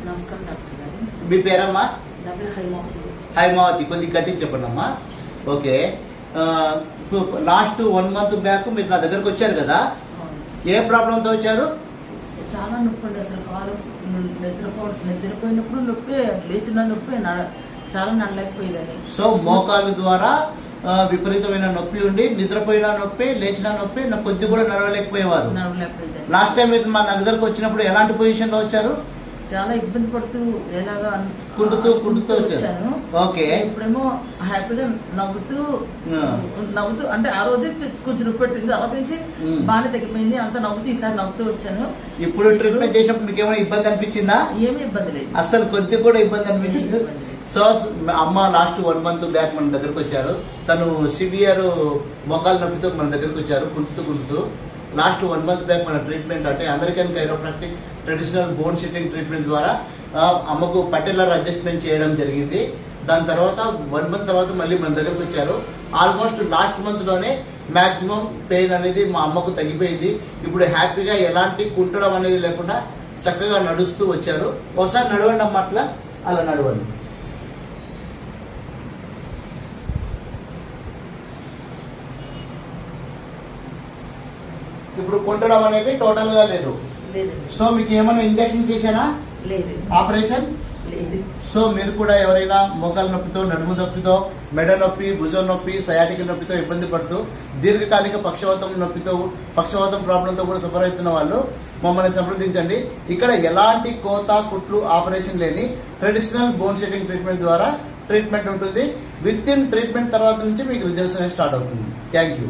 నమస్కారం డాక్టర్ గారు. మీ పేరమ్మా? నా పేరు హైమావతి. కొద్దిగా గట్టిగా చెప్పండి అమ్మా. ఓకే, లాస్ట్ 1 month బ్యాక్ మీరు నా దగ్గరకు వచ్చారు కదా, ఏ ప్రాబ్లంతో వచ్చారు? చాలా నొప్పి అండి. అసలు కాలు నిద్రపోయినప్పుడు నొప్పి, లేచిన నొప్పి, చాలా నడలేకపోయేదని. సో మోకాలు ద్వారా విపరీతమైన నొప్పి ఉండి నిద్రపోయిన నొప్పి, లేచిన నొప్పి, కొద్ది కూడా నడవలేకపోయేవారు. లాస్ట్ టైం మీరు మా దగ్గరకు వచ్చినప్పుడు ఎలాంటి పొజిషన్ లో వచ్చారు? చాలా ఇబ్బంది పడుతూ ఎలాగా కుంటుతూ వచ్చాను. ఓకే, ఇప్పుడేమో హ్యాపీగా నవ్వుతూ అంటే ఆ రోజే కొంచెం నొప్పి పెట్టింది, అలా నుంచి బాగానే తగ్గిపోయింది. అంత నవ్వుతూ ఈసారి నవ్వుతూ వచ్చాను. ఇప్పుడు ట్రీట్మెంట్ చేసినప్పుడు మీకు ఏమైనా ఇబ్బంది అనిపించిందా? ఏమీ ఇబ్బంది లేదు, అసలు కొద్ది కూడా ఇబ్బంది అనిపించింది. సో అమ్మ లాస్ట్ 1 month బ్యాక్ మన దగ్గరకు వచ్చారు. తను సివియర్ మోకాలు నొప్పితో మన దగ్గరకు వచ్చారు, కుంటుతూ. లాస్ట్ 1 month బ్యాక్ మన ట్రీట్మెంట్ అంటే American chiropractic traditional bone setting treatment ద్వారా అమ్మకు పటెల్లర్ అడ్జస్ట్మెంట్ చేయడం జరిగింది. దాని తర్వాత 1 month తర్వాత మళ్ళీ మన దగ్గరకు వచ్చారు. ఆల్మోస్ట్ లాస్ట్ మంత్లోనే మ్యాక్సిమం పెయిన్ అనేది మా అమ్మకు తగ్గిపోయింది. ఇప్పుడు హ్యాపీగా ఎలాంటి కుంటడం అనేది లేకుండా చక్కగా నడుస్తూ వచ్చారు. ఒకసారి నడవండి అమ్మ, అలా నడవండి. ఇప్పుడు కుంటడం అనేది టోటల్ గా లేదు. సో మీకు ఏమైనా ఇంజెక్షన్ చేశారా? లేదు. ఆపరేషన్ లేదు. సో మీరు కూడా ఎవరైనా మోకాలు నొప్పితో, నడుము నొప్పితో, మెడ నొప్పి, భుజం నొప్పి, సయాటిక్ నొప్పితో ఇబ్బంది పడుతూ, దీర్ఘకాలిక పక్షవాతం నొప్పితో, పక్షవాతం ప్రాబ్లంతో కూడా సఫర్ అవుతున్న వాళ్ళు మమ్మల్ని సంప్రదించండి. ఇక్కడ ఎలాంటి కోత, కుట్లు, ఆపరేషన్ లేని ట్రెడిషనల్ బోన్ సెట్టింగ్ ట్రీట్మెంట్ ద్వారా ట్రీట్మెంట్ ఉంటుంది. విత్ ఇన్ ట్రీట్మెంట్ తర్వాత నుంచి మీకు రిజల్ట్స్ అనేది స్టార్ట్ అవుతుంది. Thank you.